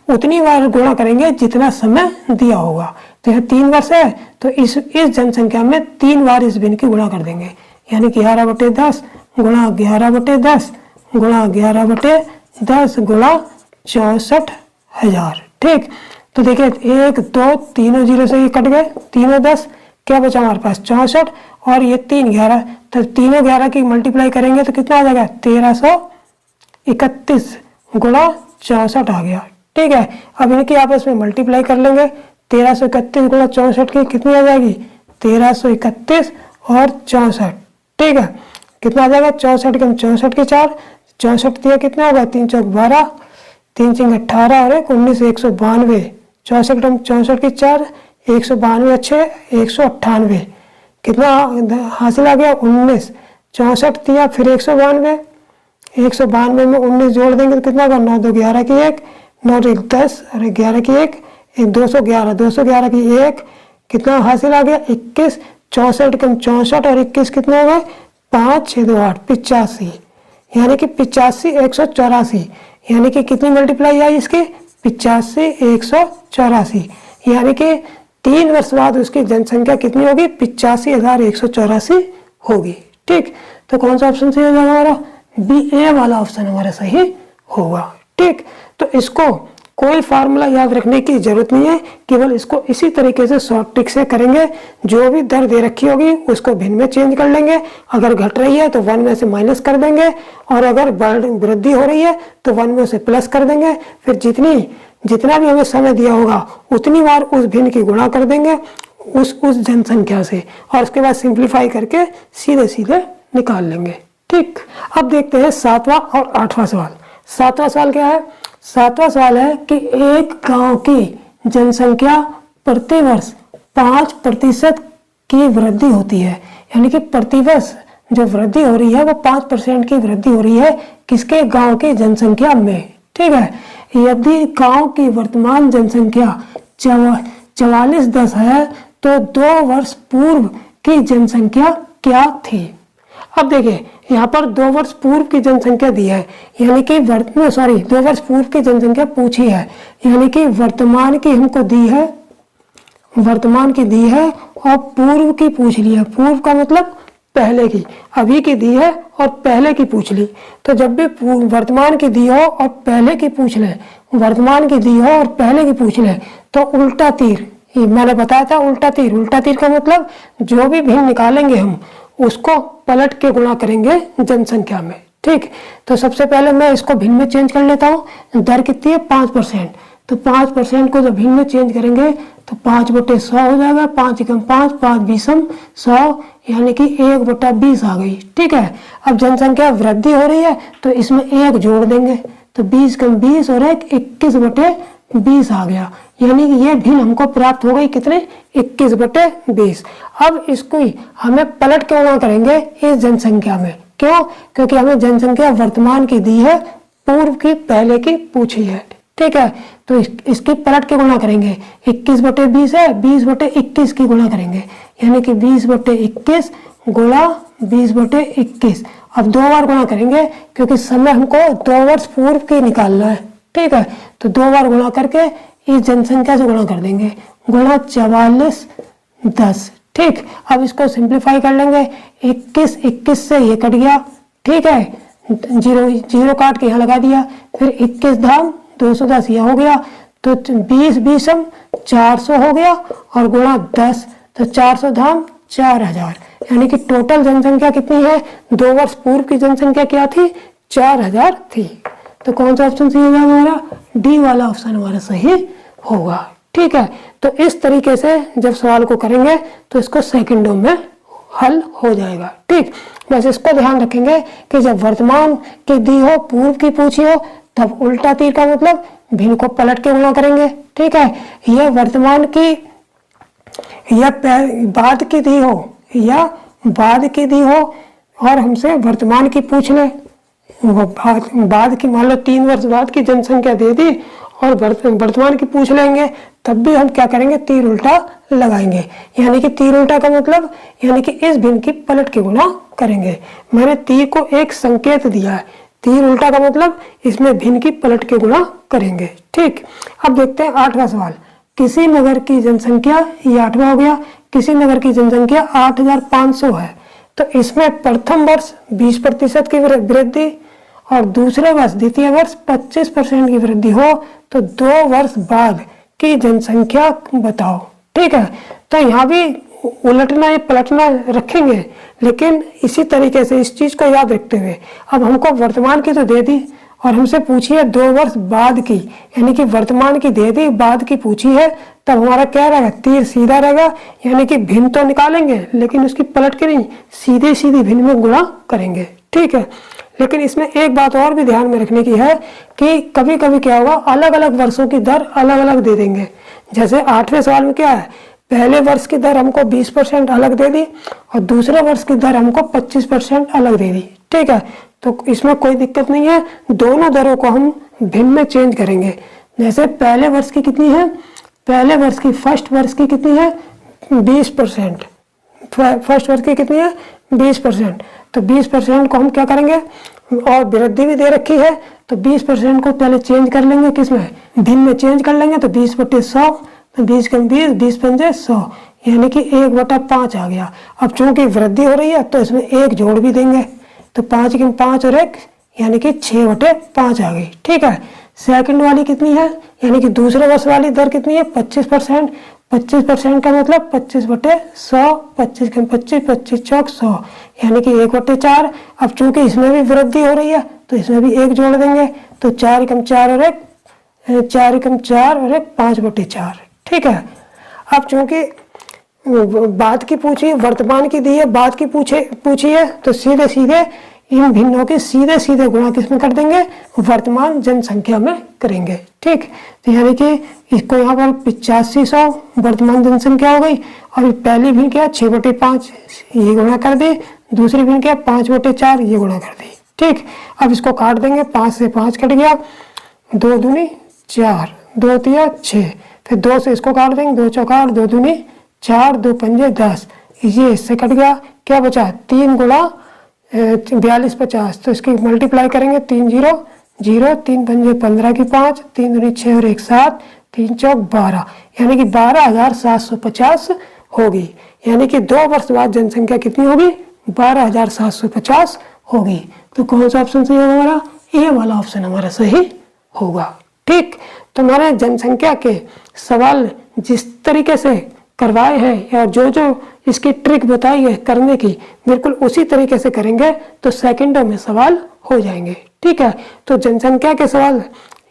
उतनी बार गुणा करेंगे जितना समय दिया होगा। तो यह 3 वर्ष है तो इस जनसंख्या में 3 बार इस भिन्न की गुणा कर देंगे, यानी कि 11/10 गुणा 11/10 गुणा 11/10 गुणा 64,000। ठीक, तो देखिए 1 2 तीनों 0 से ये कट गए, तीनों 10, क्या बचा हमारे पास 64 और ये 3 11, तो तीनों 11 की मल्टीप्लाई करेंगे तो कितना आ जाएगा 1331 गुणा 64 आ गया। ठीक है, अब इनकी आपस में मल्टीप्लाई कर लेंगे, 1331 गुणा 64 की कितनी आ जाएगी 1331 और 64। ठीक है, कितना आ जाएगा 64 कम 64 के 4, 64 दिया कितना होगा 3 चौक 12, 3 सिंह 18 और 1 19, 192, 64 कम 64 की 4, 192 अच्छे 198, कितना हासिल आ गया 19, 64 दिया फिर 192, 192 में 19 जोड़ देंगे तो कितना होगा 9 2 11 की 1, 9 1 10 और 11 की 1, 211, 211 की 1, कितना हासिल आ गया 21, 64 कम 64 और 21 कितना होगा 5 6 2 8 85, यानी कि 85 184, यानी कि कितनी मल्टीप्लाई आई इसकी 85 184, यानी कि 3 वर्ष बाद उसकी जनसंख्या कितनी होगी 85,184 होगी। ठीक, तो कौन सा ऑप्शन सही हो जाएगा हमारा, बी ए वाला ऑप्शन हमारा सही होगा। ठीक, तो इसको कोई फार्मूला याद रखने की जरूरत नहीं है, केवल इसको इसी तरीके से शॉर्ट ट्रिक से करेंगे। जो भी दर दे रखी होगी उसको भिन्न में चेंज कर लेंगे, अगर घट रही है तो 1 में से माइनस कर देंगे और अगर वृद्धि हो रही है तो 1 में से प्लस कर देंगे, फिर जितना भी हमें समय दिया होगा उतनी बार उस भिन्न की गुणा कर देंगे उस जनसंख्या से, और उसके बाद सिंप्लीफाई करके सीधे सीधे निकाल लेंगे। ठीक, अब देखते हैं 7वां और 8वां सवाल। 7वां सवाल क्या है, 7वां सवाल है कि एक गांव की जनसंख्या प्रति वर्ष 5% की वृद्धि होती है, यानी कि प्रतिवर्ष जो वृद्धि हो रही है वो 5% की वृद्धि हो रही है किसके, गांव की जनसंख्या में। ठीक है, यदि गांव की वर्तमान जनसंख्या 4410 है तो 2 वर्ष पूर्व की जनसंख्या क्या थी। अब देखिए यहाँ पर 2 वर्ष पूर्व की जनसंख्या दी है, यानी कि 2 वर्ष पूर्व की जनसंख्या पूछी है, यानी कि वर्तमान की हमको दी है, वर्तमान की दी है और पूर्व की पूछ ली है। पूर्व का मतलब पहले की, अभी की दी है और पहले की पूछ ली। तो जब भी वर्तमान की दी हो और पहले की पूछ ले, वर्तमान की दी हो और पहले की पूछ ले तो उल्टा तीर, ये मैंने बताया था उल्टा तीर। उल्टा तीर का मतलब जो भी भिन्न निकालेंगे हम उसको पलट के गुणा करेंगे जनसंख्या में। ठीक, तो सबसे पहले मैं इसको भिन्न में चेंज कर लेता हूँ। दर कितनी है 5%, तो 5% को जब भिन्न में चेंज करेंगे तो 5/100 हो जाएगा, 5 कम 5 5 20 100, यानी कि 1/20 आ गई। ठीक है, अब जनसंख्या वृद्धि हो रही है तो इसमें 1 जोड़ देंगे, तो 20 कम 20 और 1 21/20 आ गया, यानी कि ये भिन्न हमको प्राप्त हो गई कितने 21/20। अब इसको हमें पलट के गुणा करेंगे इस जनसंख्या में। क्यों, क्योंकि हमें जनसंख्या वर्तमान की दी है, पूर्व की पहले की पूछी है। ठीक है, तो इसकी पलट के गुणा करेंगे, 21/20 है 20/21 की गुणा करेंगे, यानी कि 20/21 गुणा 20/21। अब 2 बार गुणा करेंगे क्योंकि समय हमको 2 वर्ष पूर्व की निकालना है। ठीक है, तो 2 बार गुणा करके इस जनसंख्या से गुणा कर देंगे, गुणा 4410। ठीक, अब इसको सिंप्लीफाई कर लेंगे, 21 से ये कट गया, ठीक है, जीरो जीरो काट के यहाँ लगा दिया, फिर 21 धाम 210 यह हो गया, तो 20 400 हो गया, और गुणा 10 तो 400 धाम 4000, यानी कि टोटल जनसंख्या कितनी है? 2 वर्ष पूर्व की जनसंख्या क्या थी? 4000 थी। तो कौन सा ऑप्शन सही होगा हमारा? डी वाला ऑप्शन हमारा सही होगा। ठीक है, तो इस तरीके से जब सवाल को करेंगे तो इसको सेकंडों में हल हो जाएगा। ठीक, बस इसको ध्यान रखेंगे कि जब वर्तमान की दी हो, पूर्व की पूछी हो, तब उल्टा तीर का मतलब भिन्न को पलट के गुणा करेंगे। ठीक है, यह वर्तमान की या बाद की दी हो या बाद की दी हो और हमसे वर्तमान की पूछ ले, बाद की मान लो 3 वर्ष बाद की जनसंख्या दे दी और वर्तमान की पूछ लेंगे, तब भी हम क्या करेंगे? तीर उल्टा लगाएंगे। यानी कि तीर उल्टा का मतलब यानी कि इस भिन्न की पलट के गुणा करेंगे। मैंने तीर को एक संकेत दिया है, तीर उल्टा का मतलब इसमें भिन्न की पलट के गुणा करेंगे। ठीक, अब देखते हैं 8वां सवाल। किसी नगर की जनसंख्या, ये 8वां हो गया, किसी नगर की जनसंख्या 8500 है, तो इसमें प्रथम वर्ष 20% की वृद्धि और दूसरे वर्ष द्वितीय वर्ष 25% की वृद्धि हो, तो 2 वर्ष बाद की जनसंख्या बताओ। ठीक है, तो यहाँ भी उलटना या पलटना रखेंगे, लेकिन इसी तरीके से इस चीज को याद रखते हुए अब हमको वर्तमान की तो दे दी और हमसे पूछी है 2 वर्ष बाद की, यानी कि वर्तमान की दे दी, बाद की पूछी है, तब हमारा क्या रहेगा? तीर सीधा रहेगा, यानी कि भिन्न तो निकालेंगे लेकिन उसकी पलट के नहीं, सीधे सीधे भिन्न में गुणा करेंगे। ठीक है, लेकिन इसमें एक बात और भी ध्यान में रखने की है कि कभी कभी क्या होगा, अलग अलग वर्षों की दर अलग अलग दे देंगे। जैसे 8वें सवाल में क्या है, पहले वर्ष की दर हमको 20% अलग दे दी और दूसरे वर्ष की दर हमको 25% अलग दे दी। ठीक है, तो इसमें कोई दिक्कत नहीं है, दोनों दरों को हम भिन्न में चेंज करेंगे। जैसे पहले वर्ष की कितनी है? पहले वर्ष की फर्स्ट वर्ष की कितनी है? 20%। फर्स्ट वर्ष की कितनी है? 20%। तो 20% को हम क्या करेंगे, और वृद्धि भी दे रखी है, तो 20% को पहले चेंज कर लेंगे, किसमें? भिन्न में चेंज कर लेंगे, तो 20/100, 20 कम 20, 20×5 100, यानी कि 1/5 आ गया। अब चूंकि वृद्धि हो रही है तो इसमें 1 जोड़ भी देंगे, तो 5 कम 5 और 1 यानी कि 6/5 आ गई। ठीक है, सेकंड वाली कितनी है, यानी कि दूसरे वर्ष वाली दर कितनी है? 25%। 25% का मतलब 25/100, 25 कम 25, 25 चौक 100, यानी कि 1/4। अब चूंकि इसमें भी वृद्धि हो रही है तो इसमें भी 1 जोड़ देंगे, तो 4 कम 4 और 1, 4 कम 4 और 1 5/4। ठीक है, अब चूंकि बाद की पूछी, वर्तमान की दी है, बाद की पूछी है, तो सीधे सीधे इन भिन्नों के सीधे सीधे गुणा किसमें कर देंगे? वर्तमान जनसंख्या में करेंगे। ठीक, तो यानी कि इसको यहाँ पर 8500 वर्तमान जनसंख्या हो गई, और पहली भिन्न क्या? 6/5 ये गुणा कर दी, दूसरी भिन्न क्या? 5/4 ये गुणा कर दी। ठीक, अब इसको काट देंगे, 5 से 5 कट गया, 2 दूनी 4, 2 तिया 6, फिर 2 से इसको काट देंगे, 2 चौका 8, 2 दूनी 4, 2 पंजे 10, ये इससे कट गया, क्या बचा? 3 गुणा 42 50, तो इसकी मल्टीप्लाई करेंगे, 3 0 0, 3 पंजे 15 की 5, 3 दूनी 6 और 1 7, 3 चौक 12, यानी कि 12750 होगी। यानी कि 2 वर्ष बाद जनसंख्या कितनी होगी? 12750 होगी। तो कौन सा ऑप्शन सही होगा हमारा? ए वाला ऑप्शन हमारा सही होगा। ठीक, तो मैंने जनसंख्या के सवाल जिस तरीके से करवाए हैं या जो जो इसकी ट्रिक बताई है करने की, बिल्कुल उसी तरीके से करेंगे तो सेकंडों में सवाल हो जाएंगे। ठीक है, तो जनसंख्या के सवाल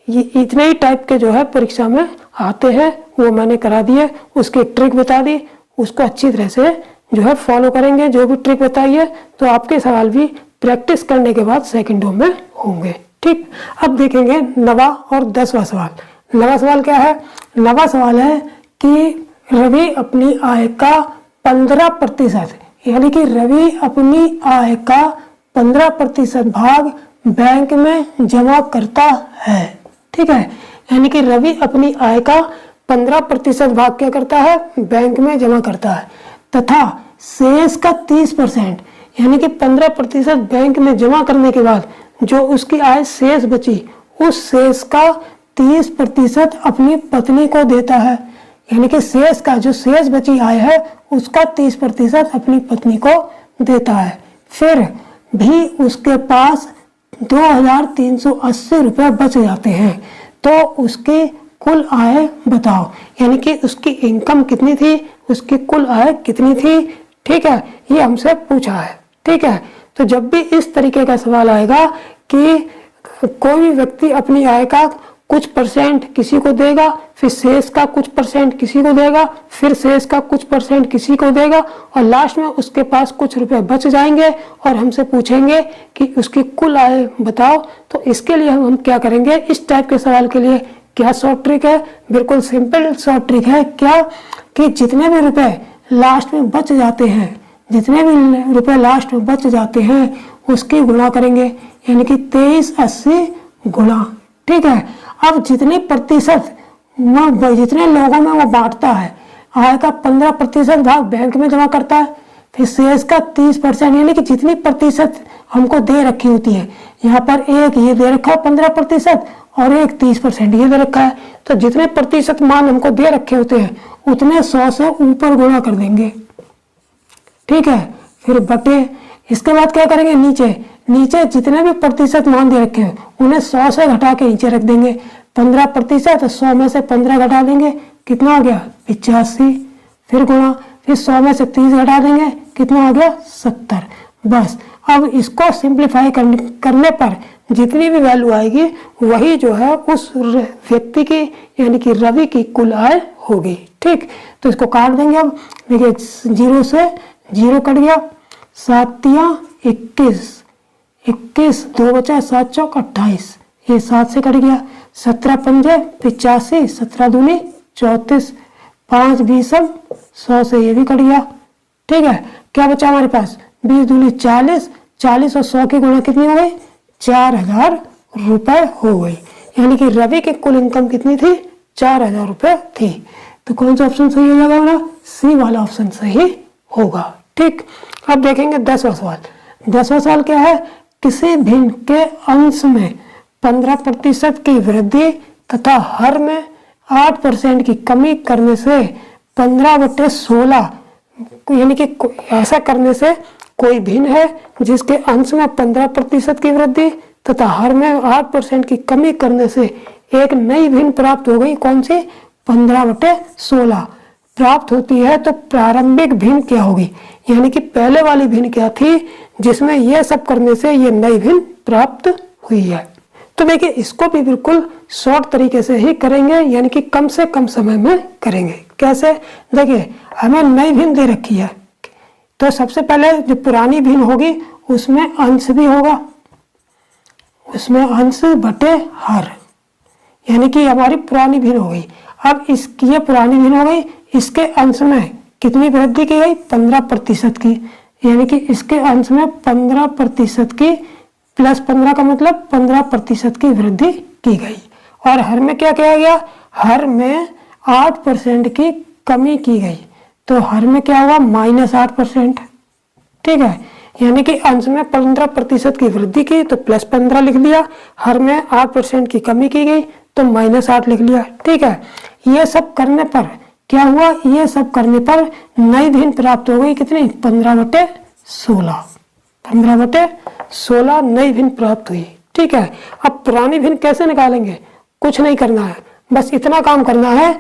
ये इतने ही टाइप के जो है परीक्षा में आते हैं, वो मैंने करा दिए, उसकी ट्रिक बता दी, उसको अच्छी तरह से जो है फॉलो करेंगे, जो भी ट्रिक बताई है, तो आपके सवाल भी प्रैक्टिस करने के बाद सेकंडों में होंगे। ठीक, अब देखेंगे 9वां और 10वां सवाल। 9वां सवाल क्या है? 9वां सवाल है कि रवि अपनी आय का 15%, यानी कि रवि अपनी आय का 15% भाग बैंक में जमा करता है। ठीक है, यानी कि रवि अपनी आय का 15% भाग क्या करता है? बैंक में जमा करता है, तथा शेष का 30%, यानी कि 15% बैंक में जमा करने के बाद जो उसकी आय शेष बची, उस शेष का 30% अपनी पत्नी को देता है, यानी कि शेष का जो शेष बची आय है उसका 30% अपनी पत्नी को देता है। फिर भी उसके पास 2380 रुपये बच जाते हैं, तो उसकी कुल आय बताओ, यानी कि उसकी इनकम कितनी थी, उसकी कुल आय कितनी थी। ठीक है, ये हमसे पूछा है। ठीक है, तो जब भी इस तरीके का सवाल आएगा कि कोई भी व्यक्ति अपनी आय का कुछ परसेंट किसी को देगा, फिर शेष का कुछ परसेंट किसी को देगा, फिर शेष का कुछ परसेंट किसी को देगा, और लास्ट में उसके पास कुछ रुपए बच जाएंगे और हमसे पूछेंगे कि उसकी कुल आय बताओ, तो इसके लिए हम क्या करेंगे, इस टाइप के सवाल के लिए क्या शॉर्ट ट्रिक है, बिल्कुल सिंपल शॉर्ट ट्रिक है। क्या कि जितने भी रुपए लास्ट में बच जाते हैं, जितने भी रुपए लास्ट में बच जाते हैं उसकी गुणा करेंगे, यानी कि 2380 गुणा। ठीक है, अब जितने प्रतिशत जितने लोगों में वो बांटता है, आय का 15% भाग बैंक में जमा करता है, फिर शेष का 30%, यानी कि जितनी प्रतिशत हमको दे रखी होती है, यहाँ पर एक ये दे रखा है 15% और एक 30% ये दे रखा है, तो जितने प्रतिशत मान हमको दे रखे होते हैं उतने 100 से ऊपर गुणा कर देंगे। ठीक है, फिर बटे, इसके बाद क्या करेंगे, नीचे जितने भी प्रतिशत मान दे रखे हैं उन्हें 100 से घटा के नीचे रख देंगे। 15% 100 में से 15 घटा देंगे, कितना हो गया 85, फिर गुणा, फिर 100 में से 30 घटा देंगे, कितना हो गया 70। बस, अब इसको सिंप्लीफाई करने पर जितनी भी वैल्यू आएगी वही जो है उस व्यक्ति की, यानी कि रवि की कुल आय होगी। ठीक, तो इसको काट देंगे। अब देखिए 0 से 0 कट गया, 7 तिया 21, 2 बचा, 7 चौक 28, ये 7 से कट गया, 17 पंजे 85, 17 दूनी 34, 5 20 100 से ये भी कट गया। ठीक है, क्या बचा हमारे पास, 20 दूनी 40, 40 और 100 की गुणा कितनी हो गई, 4000 रुपए हो गई, यानी कि रवि की कुल इनकम कितनी थी, 4000 रुपए थी। तो कौन सा ऑप्शन सही हो जाएगा हमारा, सी वाला ऑप्शन सही होगा। ठीक, अब देखेंगे 10वां सवाल। 10वां सवाल क्या है, किसी भिन्न के अंश में 15% की वृद्धि तथा हर में 8% की कमी करने से 15/16, यानी कि ऐसा करने से कोई भिन्न है जिसके अंश में 15% की वृद्धि तथा हर में 8% की कमी करने से एक नई भिन्न प्राप्त हो गई। कौन सी, 15/16 प्राप्त होती है, तो प्रारंभिक भिन्न क्या होगी, यानी कि पहले वाली भिन्न क्या थी जिसमें यह सब करने से ये नई भिन्न प्राप्त हुई है। तो देखिए इसको भी बिल्कुल शॉर्ट तरीके से ही करेंगे, यानी कि कम से कम समय में करेंगे। कैसे, देखिए हमें नई भिन्न दे रखी है, तो सबसे पहले जो पुरानी भिन्न होगी उसमें अंश भी होगा, उसमें अंश बटे हर, यानी कि हमारी पुरानी भिन्न हो गई। अब इसकी ये पुरानी भिन्न हो गई, इसके अंश में कितनी वृद्धि की गई, 15% की, यानी कि इसके अंश में 15% की प्लस 15 का मतलब 15% की वृद्धि की गई। और हर में क्या किया गया, हर में 8% की कमी की गई, तो हर में क्या हुआ -8%। ठीक है, यानी कि अंश में 15% की वृद्धि की तो +15 लिख लिया, हर में 8% की कमी की गई तो -8 लिख लिया। ठीक है, ये सब करने पर क्या हुआ, ये सब करने पर नई भिन्न प्राप्त हो गई, कितनी, 15/16, 15/16 नई भिन्न प्राप्त हुई। ठीक है, अब पुरानी भिन्न कैसे निकालेंगे, कुछ नहीं करना है, बस इतना काम करना है।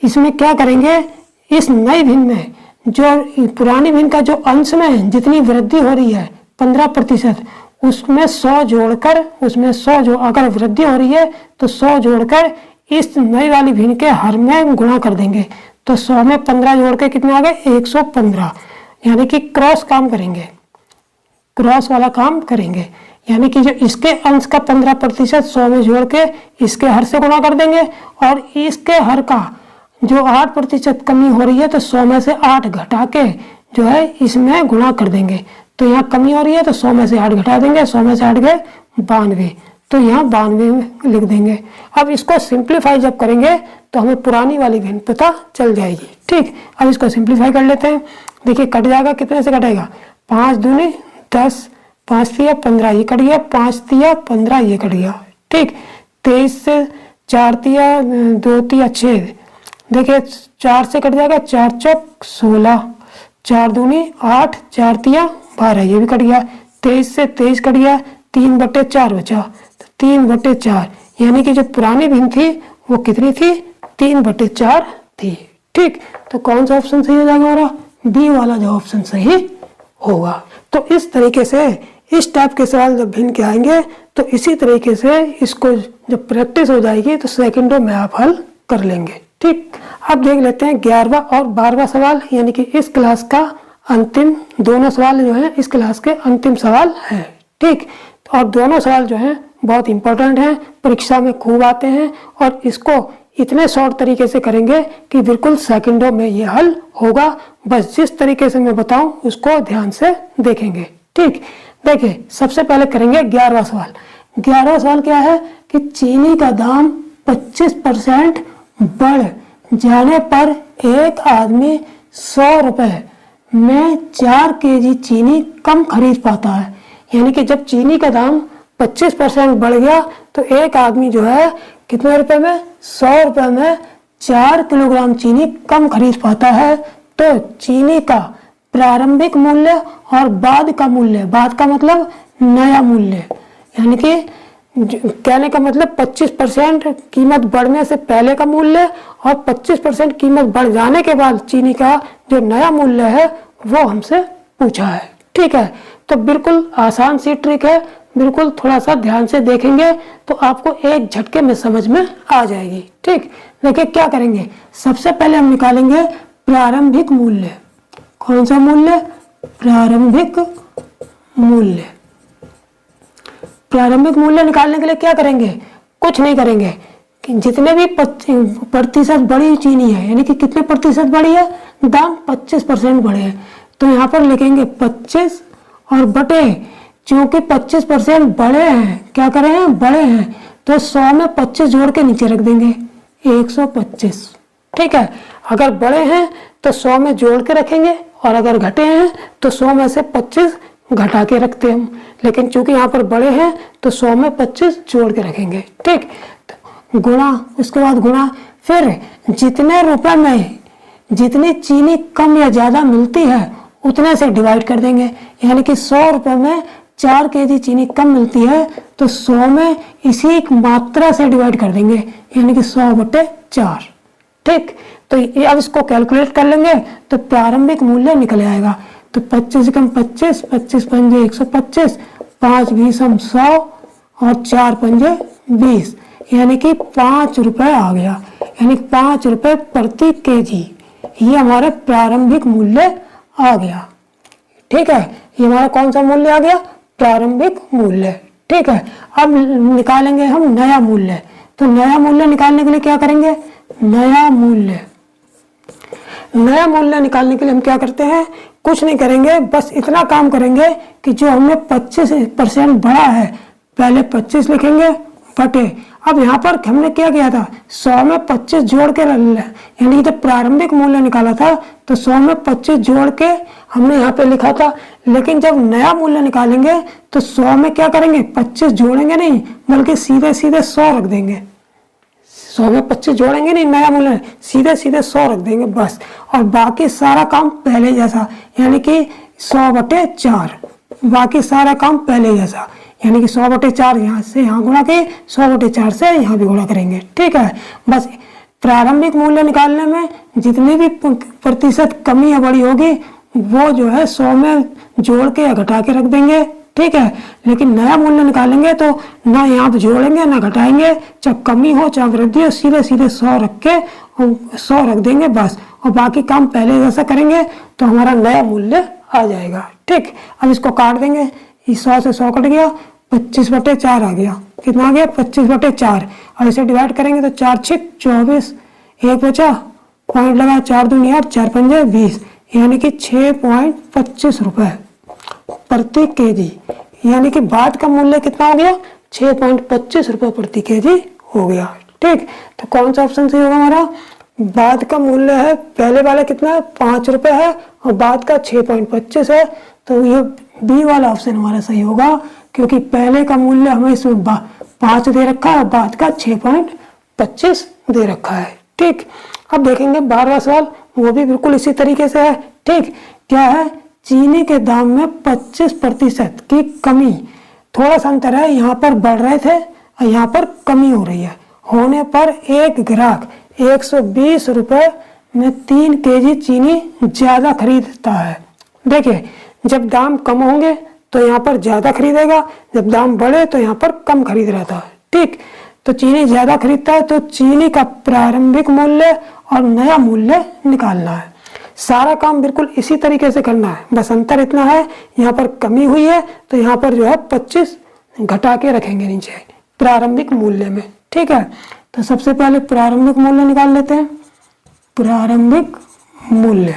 इसमें क्या करेंगे, इस नई भिन्न में जो पुरानी भिन्न का जो अंश में जितनी वृद्धि हो रही है 15%, उसमें 100 जोड़कर, उसमें 100 अगर वृद्धि हो रही है तो 100 जोड़कर इस नई वाली भिन्न के हर में गुणा कर देंगे, तो 100 में 15 जोड़ के कितने आ गए, 115, यानी कि क्रॉस काम करेंगे, क्रॉस वाला काम करेंगे, यानी कि जो इसके अंश का 15% 100 में जोड़ के इसके हर से गुणा कर देंगे, और इसके हर का जो 8% कमी हो रही है तो 100 में से 8 घटा के जो है इसमें गुणा कर देंगे, तो यहाँ कमी हो रही है तो 100 में से 8 घटा देंगे, 100 में से 8 गए 92, तो यहाँ 92 लिख देंगे। अब इसको सिंप्लीफाई जब करेंगे तो हमें पुरानी वाली भिन्न पता चल जाएगी। ठीक, अब इसको सिंप्लीफाई कर लेते हैं। देखिए कट जाएगा, कितने से कटेगा, 5 दूनी 10, 5 तिया 15 ये कट गया, 5 तिया 15 ये कट गया। ठीक, 23 से 4 तिया 2 तिया 6, देखिए 4 से कट जाएगा, 4 चौक 16, 4 दूनी 8, 4 तिया 12, ये भी कट गया। 23 से 23 कट गया, 3/4 बचा, तो 3/4, यानी कि जो पुरानी भिन्न थी वो कितनी थी, 3/4 थी। ठीक, तो कौन सा ऑप्शन सही हो जाएगा हमारा, बी वाला जो ऑप्शन सही होगा। तो इस तरीके से इस टाइप के सवाल जब भिन्न के आएंगे तो इसी तरीके से इसको जब प्रैक्टिस हो जाएगी तो सेकंडों में आप हल कर लेंगे। ठीक, अब देख लेते हैं 11वां और 12वां सवाल, यानी कि इस क्लास का अंतिम दोनों सवाल जो हैं इस क्लास के अंतिम सवाल हैं। ठीक, और दोनों सवाल जो हैं बहुत इंपॉर्टेंट हैं, परीक्षा में खूब आते हैं और इसको इतने शॉर्ट तरीके से करेंगे कि बिल्कुल सेकंडों में ये हल होगा। बस जिस तरीके से मैं बताऊं उसको ध्यान से देखेंगे। ठीक, देखिए सबसे पहले करेंगे 11वां सवाल। 11वां सवाल क्या है कि चीनी का दाम 25% बढ़ जाने पर एक आदमी 100 रुपए में 4 केजी चीनी कम खरीद पाता है। यानी कि जब चीनी का दाम 25% बढ़ गया तो एक आदमी जो है कितने रुपए में, 100 रुपए में 4 किलोग्राम चीनी कम खरीद पाता है। तो चीनी का प्रारंभिक मूल्य और बाद का मूल्य, बाद का मतलब नया मूल्य, यानी कि कहने का मतलब 25% कीमत बढ़ने से पहले का मूल्य और 25% कीमत बढ़ जाने के बाद चीनी का जो नया मूल्य है वो हमसे पूछा है। ठीक है, तो बिल्कुल आसान सी ट्रिक है, बिल्कुल थोड़ा सा ध्यान से देखेंगे तो आपको एक झटके में समझ में आ जाएगी। ठीक, देखिए क्या करेंगे, सबसे पहले हम निकालेंगे प्रारंभिक मूल्य। कौन सा मूल्य, प्रारंभिक मूल्य। प्रारंभिक मूल्य निकालने के लिए क्या करेंगे, कुछ नहीं करेंगे कि जितने भी प्रतिशत बढ़ी चीनी है, यानी कि कितने प्रतिशत बढ़ी है, दाम 25% बढ़े हैं, तो यहाँ पर लिखेंगे 25 और बटे, क्योंकि 25% बढ़े हैं, क्या करे हैं, बढ़े हैं, तो 100 में 25 जोड़ के नीचे रख देंगे 125। ठीक है, अगर बड़े हैं तो 100 में जोड़ के रखेंगे और अगर घटे हैं तो 100 में से 25 घटा के रखते हैं हम, लेकिन चूंकि यहाँ पर बड़े हैं तो 100 में 25 जोड़ के रखेंगे। ठीक, तो गुणा, उसके बाद गुणा, फिर जितने रुपए में जितनी चीनी कम या ज्यादा मिलती है उतने से डिवाइड कर देंगे, यानी कि 100 रुपए में 4 केजी चीनी कम मिलती है तो 100 में इसी मात्रा से डिवाइड कर देंगे, यानी कि 100/4। ठीक, तो ये अब इसको कैलकुलेट कर लेंगे तो प्रारंभिक मूल्य निकल आएगा। तो 25 कम 25, 25 पंजे 125, 5 20 हम 100 और 4 पंजे 20, यानी कि 5 रुपए आ गया, यानी 5 रुपए प्रति केजी, ये हमारे प्रारंभिक मूल्य आ गया। ठीक है, ये हमारा कौन सा मूल्य आ गया, प्रारंभिक मूल्य। ठीक है, अब निकालेंगे हम नया मूल्य। तो नया मूल्य निकालने के लिए क्या करेंगे, नया मूल्य। नया मूल्य निकालने के लिए हम क्या करते हैं, कुछ नहीं करेंगे, बस इतना काम करेंगे कि जो हमने 25% बढ़ा है, पहले 25 लिखेंगे बटे, अब यहाँ पर हमने क्या किया था, 100 में 25 जोड़ के, यानी कि जब प्रारंभिक मूल्य निकाला था तो 100 में 25 जोड़ के हमने यहाँ पे लिखा था, लेकिन जब नया मूल्य निकालेंगे तो 100 में क्या करेंगे, 25 जोड़ेंगे नहीं, बल्कि सीधे सीधे 100 रख देंगे। 100 में 25 जोड़ेंगे नहीं, नया मूल्य सीधे सीधे 100 रख देंगे बस, और बाकी सारा काम पहले जैसा, यानी कि 100/4, बाकी सारा काम पहले जैसा, यानी कि 100/4 यहाँ से यहाँ गुणा के 100/4 से यहाँ भी गुणा करेंगे। ठीक है, बस प्रारंभिक मूल्य निकालने में जितनी भी प्रतिशत कमी या बढ़ी होगी वो जो है 100 में जोड़ के या घटा के रख देंगे। ठीक है, लेकिन नया मूल्य निकालेंगे तो ना यहाँ पे जोड़ेंगे ना घटाएंगे, चाहे कमी हो चाहे वृद्धि हो, सीधे सीधे 100 रख के 100 रख देंगे बस, और बाकी काम पहले जैसा करेंगे तो हमारा नया मूल्य आ जाएगा। ठीक, अब इसको काट देंगे, 100 से 100 कट गया, 25/4 आ गया, कितना आ गया, 25/4, और इसे डिवाइड करेंगे तो 4 6 24, एक बचा, पॉइंट लगा, 4 दूनी 8, 4 पंजे 20, यानी कि 6.25 रुपए प्रति केजी, यानी कि बाद का मूल्य कितना हो गया, 6.25 रुपए प्रति केजी हो गया। ठीक, तो कौन सा ऑप्शन सही होगा हमारा, बाद का मूल्य है, पहले वाला कितना है, 5 रुपए है, और बाद का 6.25 है, तो ये बी वाला ऑप्शन हमारा सही होगा, क्योंकि पहले का मूल्य हमें इसमें 5 दे रखा है और बाद का 25 दे रखा है। ठीक, अब देखेंगे 12वां सवाल, वो भी बिल्कुल इसी तरीके से है। ठीक, क्या है, चीनी के दाम में 25% की कमी, थोड़ा सा अंतर है, यहाँ पर बढ़ रहे थे और यहाँ पर कमी हो रही है, होने पर एक ग्राहक 120 रुपए में 3 केजी चीनी ज्यादा खरीदता है। देखिए, जब दाम कम होंगे तो यहाँ पर ज्यादा खरीदेगा, जब दाम बढ़े तो यहाँ पर कम खरीद रहता है। ठीक, तो चीनी ज्यादा खरीदता है तो चीनी का प्रारंभिक मूल्य और नया मूल्य निकालना है। सारा काम बिल्कुल इसी तरीके से करना है, बस अंतर इतना है, यहाँ पर कमी हुई है तो यहाँ पर जो है 25 घटा के रखेंगे नीचे प्रारंभिक मूल्य में। ठीक है, तो सबसे पहले प्रारंभिक मूल्य निकाल लेते हैं। प्रारंभिक मूल्य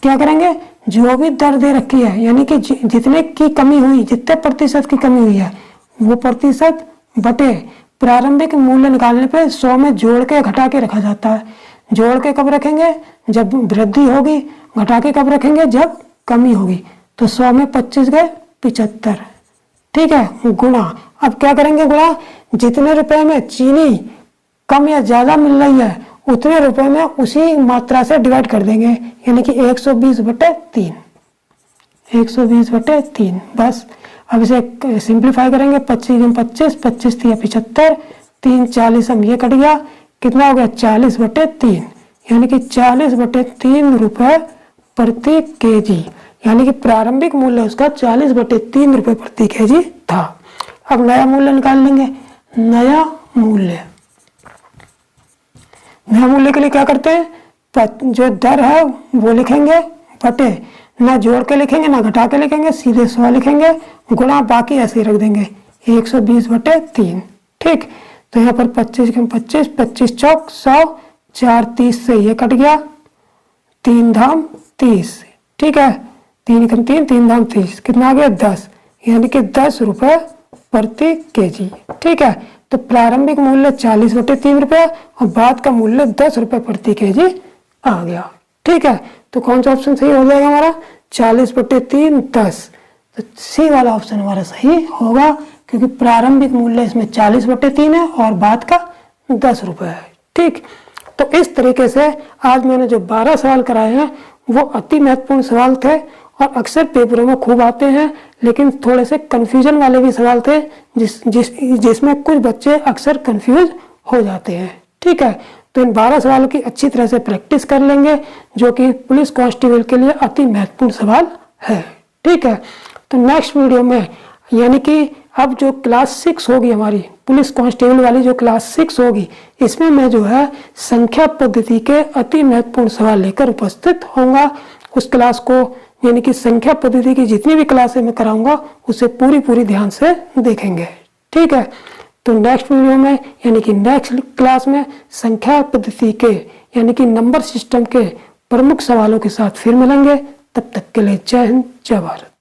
क्या करेंगे, जो भी दर दे रखी है, यानी कि जितने की कमी हुई, जितने प्रतिशत की कमी हुई है वो प्रतिशत बटे प्रारंभिक मूल्य निकालने पे 100 में जोड़ के घटा के रखा जाता है। जोड़ के कब रखेंगे, जब वृद्धि होगी, घटा के कब रखेंगे, जब कमी होगी। तो 100 में 25 गए 75। ठीक है, गुणा, अब क्या करेंगे, गुणा, जितने रुपए में चीनी कम या ज्यादा मिल रही है उतने रुपए में उसी मात्रा से डिवाइड कर देंगे, यानी कि 120/3। 120/3, बस। अब इसे सिंप्लीफाई करेंगे, 25 गुण 25, 25 दिया 75, 3 40, हम ये कट गया, कितना हो गया 40/3, यानी कि 40/3 रुपए प्रति केजी, यानी कि प्रारंभिक मूल्य उसका 40/3 रुपए प्रति केजी था। अब नया मूल्य निकाल लेंगे। नया मूल्य के लिए क्या करते हैं, जो दर है वो लिखेंगे, बटे, ना जोड़ के लिखेंगे ना घटा के लिखेंगे, सीधे 100 लिखेंगे, गुणा, बाकी ऐसे ही रख देंगे 120/3। ठीक, तो यहाँ पर 25 गुण 25, 25 चौक 100, 4 30 से ये कट गया, 3 धाम 30। ठीक है, 3 गुण 3, 3 धाम 30, कितना आ गया 10, यानी कि 10 रुपए प्रति केजी। ठीक है, तो प्रारंभिक मूल्य 40/3 रुपए और बाद का मूल्य 10 रुपए प्रति केजी आ गया। ठीक है, तो कौन सा ऑप्शन सही हो जाएगा हमारा, 40/3 10। तो सी वाला ऑप्शन हमारा सही होगा, क्योंकि प्रारंभिक मूल्य इसमें 40/3 है और बाद का 10 रुपए है। ठीक, तो इस तरीके से आज मैंने जो 12 सवाल कराए हैं वो अति महत्वपूर्ण सवाल थे और अक्सर पेपरों में खूब आते हैं, लेकिन थोड़े से कंफ्यूजन वाले भी सवाल थे जिसमें कुछ बच्चे अक्सर कंफ्यूज हो जाते हैं। ठीक है, तो इन 12 सवालों की अच्छी तरह से प्रैक्टिस कर लेंगे, जो कि पुलिस कांस्टेबल के लिए अति महत्वपूर्ण सवाल है। ठीक है, तो नेक्स्ट वीडियो में, यानी कि अब जो क्लास 6 होगी हमारी पुलिस कांस्टेबल वाली, जो क्लास 6 होगी, इसमें मैं जो है संख्या पद्धति के अति महत्वपूर्ण सवाल लेकर उपस्थित होऊंगा। उस क्लास को, यानी कि संख्या पद्धति की जितनी भी क्लासें मैं कराऊंगा उसे पूरी ध्यान से देखेंगे। ठीक है, तो नेक्स्ट वीडियो में, यानी कि नेक्स्ट क्लास में संख्या पद्धति के, यानी कि नंबर सिस्टम के प्रमुख सवालों के साथ फिर मिलेंगे। तब तक के लिए जय हिंद, जय भारत।